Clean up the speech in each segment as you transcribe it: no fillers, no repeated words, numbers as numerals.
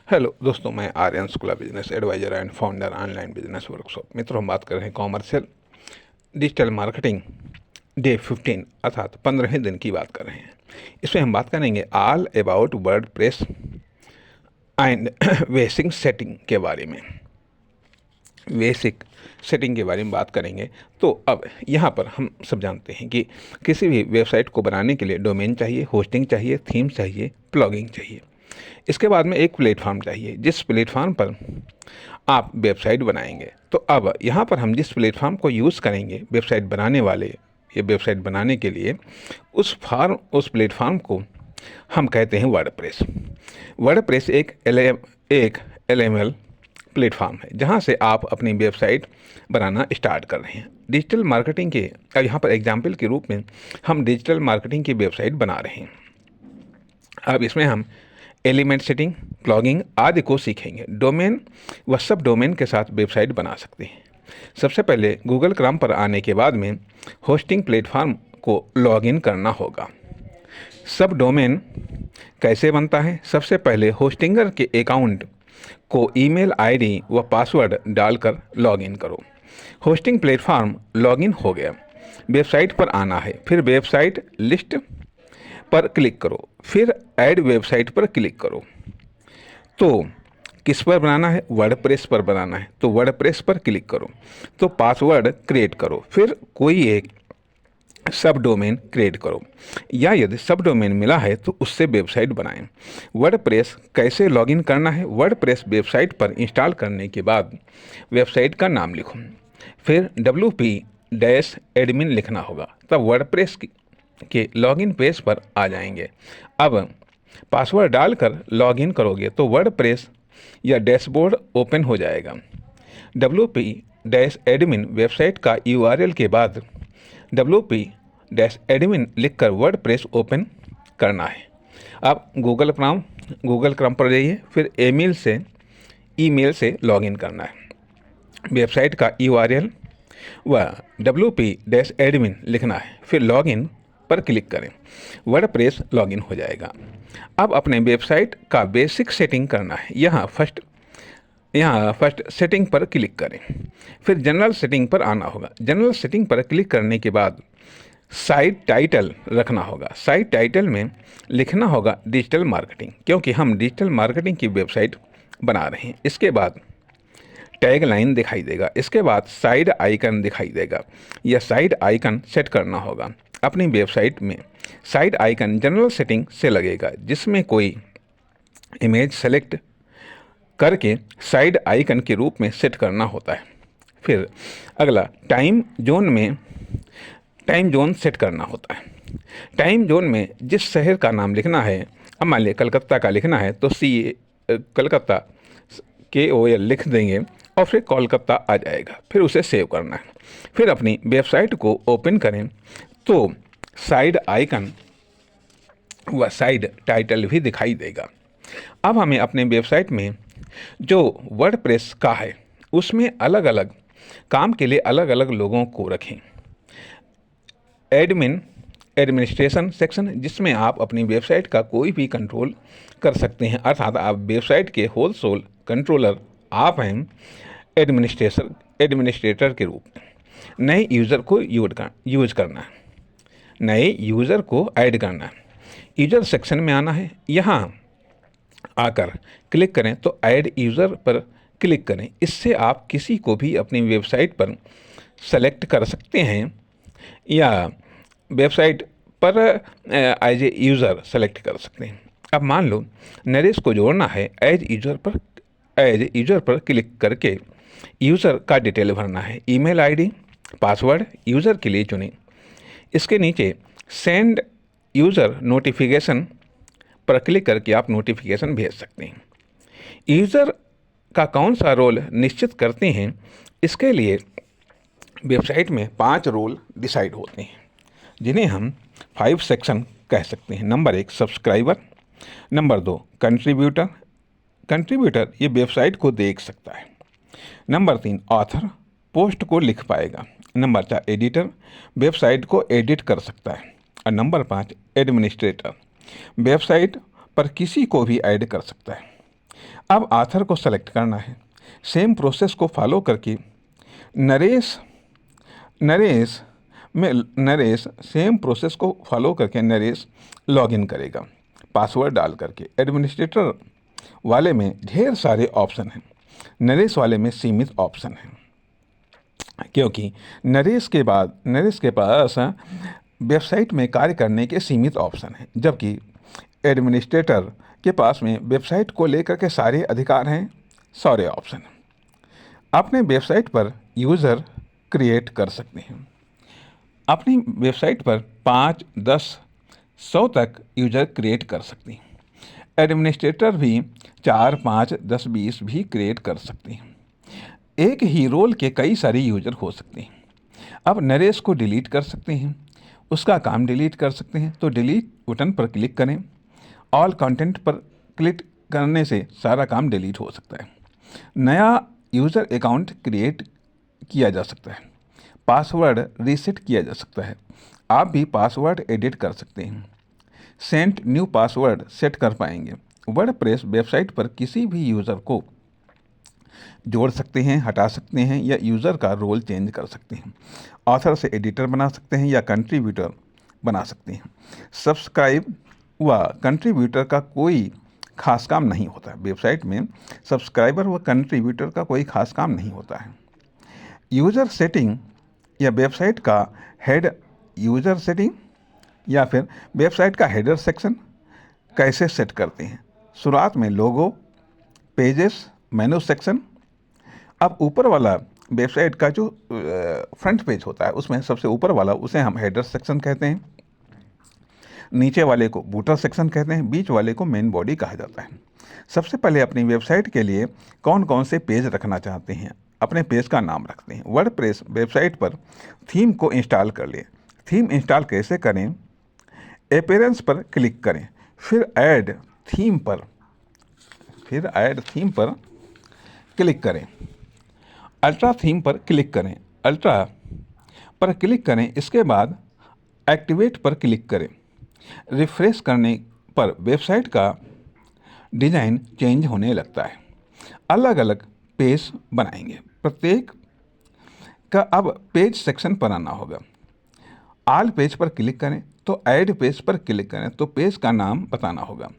Hello दोस्तों, मैं Aryan Shukla, business adviser and founder online business workshop. मित्रों, हम बात कर रहे हैं कॉमर्शियल डिजिटल मार्केटिंग डे 15 अर्थात 15वें दिन की बात कर रहे हैं। इसमें हम बात करेंगे all about word press and basic setting के बारे में। बेसिक सेटिंग के बारे में बात करेंगे। तो अब यहाँ पर हम सब जानते हैं कि किसी भी वेबसाइट को बनाने के लिए डोमेन चाहिए, होस्टिंग चाहिए, थीम चाहिए, प्लगइन चाहिए। इसके बाद में एक प्लेटफॉर्म चाहिए जिस प्लेटफॉर्म पर आप वेबसाइट बनाएंगे। तो अब यहाँ पर हम जिस प्लेटफॉर्म को यूज़ करेंगे वेबसाइट बनाने वाले ये वेबसाइट बनाने के लिए, उस प्लेटफॉर्म को हम कहते हैं वर्डप्रेस। वर्डप्रेस एक LML प्लेटफॉर्म है जहाँ से आप अपनी वेबसाइट बनाना स्टार्ट कर रहे हैं। डिजिटल मार्केटिंग के यहाँ पर एग्जाम्पल के रूप में हम डिजिटल मार्केटिंग की वेबसाइट बना रहे हैं। अब इसमें हम एलिमेंट सेटिंग, प्लगिंग आदि को सीखेंगे। डोमेन व सब डोमेन के साथ वेबसाइट बना सकते हैं। सबसे पहले गूगल क्रोम पर आने के बाद में होस्टिंग प्लेटफॉर्म को लॉगिन करना होगा। सब डोमेन कैसे बनता है? सबसे पहले होस्टिंगर के अकाउंट को ईमेल आईडी व पासवर्ड डालकर लॉगिन करो। होस्टिंग प्लेटफॉर्म लॉगिन हो गया, वेबसाइट पर आना है। फिर वेबसाइट लिस्ट पर क्लिक करो, फिर ऐड वेबसाइट पर क्लिक करो। तो किस पर बनाना है? वर्डप्रेस पर बनाना है, तो वर्डप्रेस पर क्लिक करो। तो पासवर्ड क्रिएट करो, फिर कोई एक सब डोमेन क्रिएट करो, या यदि सब डोमेन मिला है तो उससे वेबसाइट बनाएं। वर्डप्रेस कैसे लॉगिन करना है? वर्डप्रेस वेबसाइट पर इंस्टॉल करने के बाद वेबसाइट का नाम लिखो, फिर WP-admin लिखना होगा, तब वर्डप्रेस के लॉगिन पेज पर आ जाएंगे। अब पासवर्ड डालकर लॉगिन करोगे तो वर्डप्रेस या डैशबोर्ड ओपन हो जाएगा। WP-admin वेबसाइट का URL के बाद WP-admin लिखकर वर्डप्रेस ओपन करना है। अब गूगल क्रोम पर जाइए, फिर ईमेल से लॉगिन करना है। वेबसाइट का URL व WP-admin लिखना है, फिर लॉगिन पर क्लिक करें। वर्डप्रेस लॉगिन हो जाएगा। अब अपने वेबसाइट का बेसिक सेटिंग करना है। यहाँ फर्स्ट सेटिंग पर क्लिक करें, फिर जनरल सेटिंग पर आना होगा। जनरल सेटिंग पर क्लिक करने के बाद साइट टाइटल रखना होगा। साइट टाइटल में लिखना होगा डिजिटल मार्केटिंग, क्योंकि हम डिजिटल मार्केटिंग की वेबसाइट बना रहे हैं। इसके बाद टैग लाइन दिखाई देगा, इसके बाद साइड आइकन दिखाई देगा। यह साइड आइकन सेट करना होगा। अपनी वेबसाइट में साइड आइकन जनरल सेटिंग से लगेगा, जिसमें कोई इमेज सेलेक्ट करके साइड आइकन के रूप में सेट करना होता है। फिर अगला टाइम जोन सेट करना होता है। टाइम जोन में जिस शहर का नाम लिखना है, अब मान लिया कलकत्ता का लिखना है तो कलकत्ता KOL लिख देंगे और फिर कोलकाता आ जाएगा। फिर उसे सेव करना है। फिर अपनी वेबसाइट को ओपन करें तो साइड आइकन व साइड टाइटल भी दिखाई देगा। अब हमें अपने वेबसाइट में जो वर्डप्रेस का है उसमें अलग अलग काम के लिए अलग अलग लोगों को रखें। एडमिनिस्ट्रेशन सेक्शन, जिसमें आप अपनी वेबसाइट का कोई भी कंट्रोल कर सकते हैं, अर्थात आप वेबसाइट के होल कंट्रोलर आप हैं एडमिनिस्ट्रेटर के रूप में। नए यूज़र को यूज करना है, नए यूज़र को ऐड करना है। यूज़र सेक्शन में आना है, यहाँ आकर क्लिक करें तो ऐड यूज़र पर क्लिक करें। इससे आप किसी को भी अपनी वेबसाइट पर सेलेक्ट कर सकते हैं या वेबसाइट पर एज ए यूज़र सेलेक्ट कर सकते हैं। अब मान लो नरेश को जोड़ना है, एज यूज़र पर क्लिक करके यूज़र का डिटेल भरना है। ईमेल आईडी, पासवर्ड यूज़र के लिए चुनें। इसके नीचे सेंड यूज़र नोटिफिकेशन पर क्लिक करके आप नोटिफिकेशन भेज सकते हैं। यूज़र का कौन सा रोल निश्चित करते हैं, इसके लिए वेबसाइट में 5 रोल डिसाइड होते हैं, जिन्हें हम 5 सेक्शन कह सकते हैं। नंबर 1 सब्सक्राइबर, नंबर 2 कंट्रीब्यूटर ये वेबसाइट को देख सकता है। नंबर 3 ऑथर, पोस्ट को लिख पाएगा। नंबर 4 एडिटर, वेबसाइट को एडिट कर सकता है। और नंबर 5 एडमिनिस्ट्रेटर, वेबसाइट पर किसी को भी ऐड कर सकता है। अब आथर को सेलेक्ट करना है। सेम प्रोसेस को फॉलो करके नरेश नरेश नरेश सेम प्रोसेस को फॉलो करके नरेश लॉगिन करेगा पासवर्ड डाल करके। एडमिनिस्ट्रेटर वाले में ढेर सारे ऑप्शन हैं, नरेश वाले में सीमित ऑप्शन हैं, क्योंकि नरेश के पास वेबसाइट में कार्य करने के सीमित ऑप्शन हैं, जबकि एडमिनिस्ट्रेटर के पास में वेबसाइट को लेकर के सारे अधिकार हैं, सारे ऑप्शन हैं। अपने वेबसाइट पर यूज़र क्रिएट कर सकते हैं। अपनी वेबसाइट पर 5, 10, 100 तक यूज़र क्रिएट कर सकते हैं। एडमिनिस्ट्रेटर भी 4, 5, 10, 20 भी क्रिएट कर सकते हैं। एक ही रोल के कई सारे यूज़र हो सकते हैं। अब नरेश को डिलीट कर सकते हैं, उसका काम डिलीट कर सकते हैं, तो डिलीट बटन पर क्लिक करें। ऑल कंटेंट पर क्लिक करने से सारा काम डिलीट हो सकता है। नया यूज़र अकाउंट क्रिएट किया जा सकता है। पासवर्ड रीसेट किया जा सकता है। आप भी पासवर्ड एडिट कर सकते हैं। सेंट न्यू पासवर्ड सेट कर पाएंगे। वर्डप्रेस वेबसाइट पर किसी भी यूज़र को जोड़ सकते हैं, हटा सकते हैं या यूज़र का रोल चेंज कर सकते हैं। ऑथर से एडिटर बना सकते हैं या कंट्रीब्यूटर बना सकते हैं। सब्सक्राइब व कंट्रीब्यूटर का कोई खास काम नहीं होता है। वेबसाइट में सब्सक्राइबर व कंट्रीब्यूटर का कोई खास काम नहीं होता है। यूज़र सेटिंग या वेबसाइट का हेड यूज़र सेटिंग या फिर वेबसाइट का हेडर सेक्शन कैसे सेट करते हैं। शुरुआत में लोगो, पेजेस, मेनू सेक्शन। अब ऊपर वाला वेबसाइट का जो फ्रंट पेज होता है उसमें सबसे ऊपर वाला उसे हम हेडर सेक्शन कहते हैं, नीचे वाले को बूटर सेक्शन कहते हैं, बीच वाले को मेन बॉडी कहा जाता है। सबसे पहले अपनी वेबसाइट के लिए कौन कौन से पेज रखना चाहते हैं, अपने पेज का नाम रखते हैं। वर्डप्रेस वेबसाइट पर थीम को इंस्टॉल कर लें। थीम इंस्टॉल कैसे करें? अपीयरेंस पर क्लिक करें, फिर ऐड थीम पर क्लिक करें। अल्ट्रा थीम पर क्लिक करें। अल्ट्रा पर क्लिक करें, इसके बाद एक्टिवेट पर क्लिक करें। रिफ्रेश करने पर वेबसाइट का डिज़ाइन चेंज होने लगता है। अलग अलग पेज बनाएंगे, प्रत्येक का अब पेज सेक्शन पर आना होगा। ऑल पेज पर क्लिक करें तो ऐड पेज पर क्लिक करें तो पेज का नाम बताना होगा।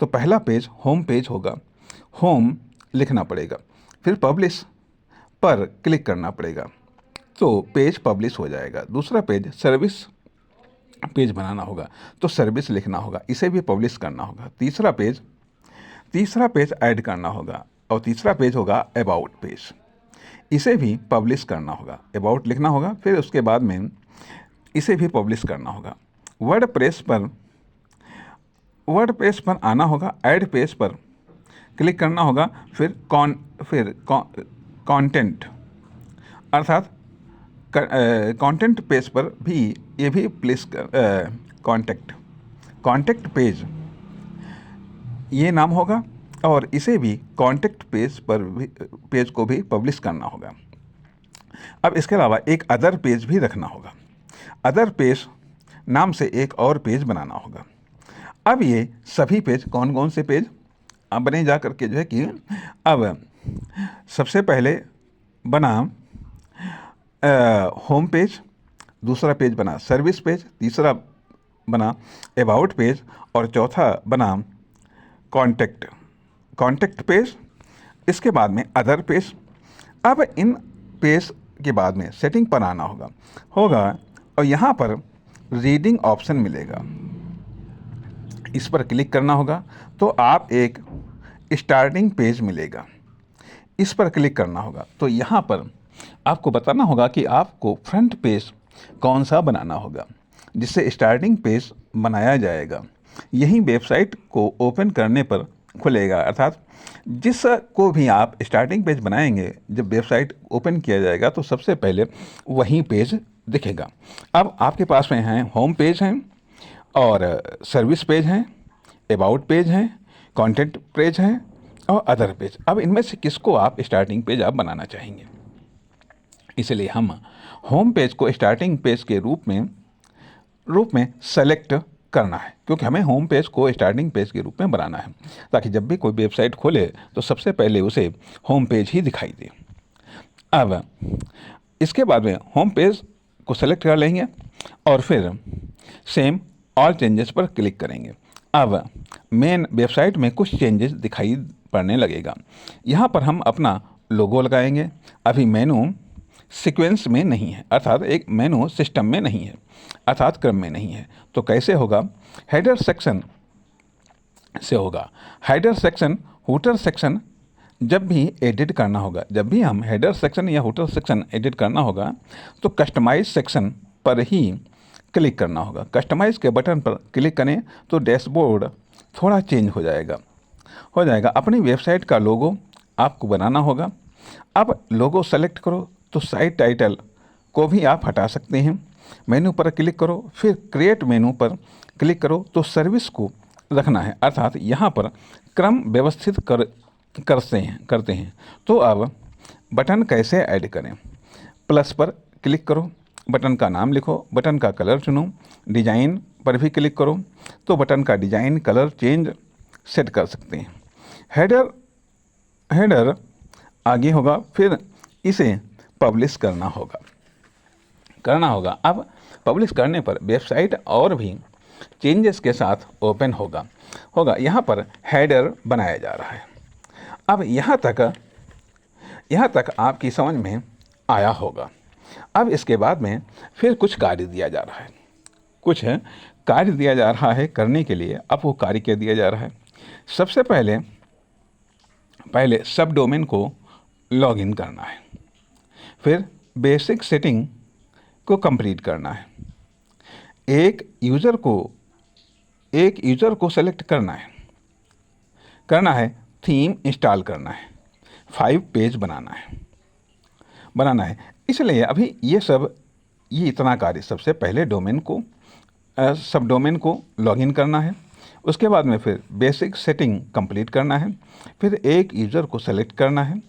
तो पहला पेज होम पेज होगा, होम लिखना पड़ेगा। फिर पब्लिश पर क्लिक करना पड़ेगा तो पेज पब्लिश हो जाएगा। दूसरा पेज सर्विस पेज बनाना होगा तो सर्विस लिखना होगा, इसे भी पब्लिश करना होगा। तीसरा पेज ऐड करना होगा और तीसरा पेज होगा अबाउट पेज, इसे भी पब्लिश करना होगा। अबाउट लिखना होगा, फिर उसके बाद में इसे भी पब्लिश करना होगा। वर्डप्रेस पर आना होगा, ऐड पेज पर क्लिक करना होगा, फिर कंटेंट अर्थात कंटेंट पेज पर भी ये भी प्लेस कॉन्टेक्ट पेज ये नाम होगा और इसे भी कॉन्टेक्ट पेज को भी पब्लिश करना होगा। अब इसके अलावा एक अदर पेज भी रखना होगा। अदर पेज नाम से एक और पेज बनाना होगा। अब ये सभी पेज कौन कौन से पेज अब बने जा करके जो है कि अब सबसे पहले बना होम पेज, दूसरा पेज बना सर्विस पेज, तीसरा बना अबाउट पेज और चौथा बना कॉन्टेक्ट पेज। इसके बाद में अदर पेज। अब इन पेज के बाद में सेटिंग पर आना होगा और यहाँ पर रीडिंग ऑप्शन मिलेगा, इस पर क्लिक करना होगा तो आप एक स्टार्टिंग पेज मिलेगा, इस पर क्लिक करना होगा। तो यहाँ पर आपको बताना होगा कि आपको फ्रंट पेज कौन सा बनाना होगा जिससे स्टार्टिंग पेज बनाया जाएगा। यही वेबसाइट को ओपन करने पर खुलेगा, अर्थात जिस को भी आप स्टार्टिंग पेज बनाएंगे, जब वेबसाइट ओपन किया जाएगा तो सबसे पहले वही पेज दिखेगा। अब आपके पास में हैं होम पेज हैं और सर्विस पेज हैं, अबाउट पेज हैं, कंटेंट पेज हैं और अदर पेज। अब इनमें से किसको आप स्टार्टिंग पेज आप बनाना चाहेंगे? इसलिए हम होम पेज को स्टार्टिंग पेज के रूप में सेलेक्ट करना है, क्योंकि हमें होम पेज को स्टार्टिंग पेज के रूप में बनाना है, ताकि जब भी कोई वेबसाइट खोले तो सबसे पहले उसे होम पेज ही दिखाई दे। अब इसके बाद में होम पेज को सेलेक्ट कर लेंगे और फिर सेम ऑल चेंजेस पर क्लिक करेंगे। अब मेन वेबसाइट में कुछ चेंजेस दिखाई पड़ने लगेगा। यहाँ पर हम अपना लोगो लगाएंगे। अभी मेनू सीक्वेंस में नहीं है, अर्थात एक मेनू सिस्टम में नहीं है, अर्थात क्रम में नहीं है। तो कैसे होगा? हेडर सेक्शन से होगा। हेडर सेक्शन, फुटर सेक्शन जब भी एडिट करना होगा, जब भी हम हेडर सेक्शन या फुटर सेक्शन एडिट करना होगा तो कस्टमाइज सेक्शन पर ही क्लिक करना होगा। कस्टमाइज के बटन पर क्लिक करें तो डैशबोर्ड थोड़ा चेंज हो जाएगा। अपनी वेबसाइट का लोगो आपको बनाना होगा। अब लोगो सेलेक्ट करो तो साइट टाइटल को भी आप हटा सकते हैं। मेनू पर क्लिक करो, फिर क्रिएट मेनू पर क्लिक करो तो सर्विस को रखना है, अर्थात यहाँ पर क्रम व्यवस्थित करते हैं। तो अब बटन कैसे ऐड करें? प्लस पर क्लिक करो, बटन का नाम लिखो, बटन का कलर चुनो, डिजाइन पर भी क्लिक करो तो बटन का डिजाइन कलर चेंज सेट कर सकते हैं। हेडर आगे होगा, फिर इसे पब्लिश करना होगा। अब पब्लिश करने पर वेबसाइट और भी चेंजेस के साथ ओपन होगा। यहाँ पर हेडर बनाया जा रहा है। अब यहाँ तक आपकी समझ में आया होगा। अब इसके बाद में फिर कुछ कार्य दिया जा रहा है करने के लिए। अब वो कार्य क्या दिया जा रहा है? सबसे पहले सब डोमेन को लॉगिन करना है, फिर बेसिक सेटिंग को कंप्लीट करना है, एक यूज़र को सेलेक्ट करना है, थीम इंस्टॉल करना है, 5 पेज बनाना है। इसलिए अभी ये इतना कार्य, सबसे पहले सब डोमेन को लॉगिन करना है, उसके बाद में फिर बेसिक सेटिंग कंप्लीट करना है, फिर एक यूज़र को सेलेक्ट करना है,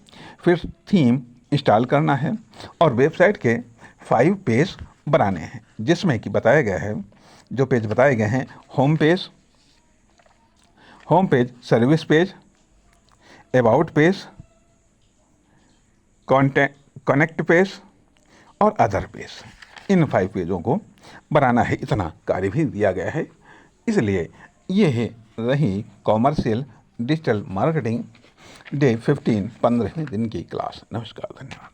फिर थीम इंस्टॉल करना है और वेबसाइट के 5 पेज बनाने हैं, जिसमें कि बताया गया है, जो पेज बताए गए हैं, home page, service page, about page, connect page और अदर पेज। इन 5 पेजों को बनाना है, इतना कार्य भी दिया गया है। इसलिए ये रही कॉमर्शियल डिजिटल मार्केटिंग डे 15 15वें दिन की क्लास। नमस्कार, धन्यवाद।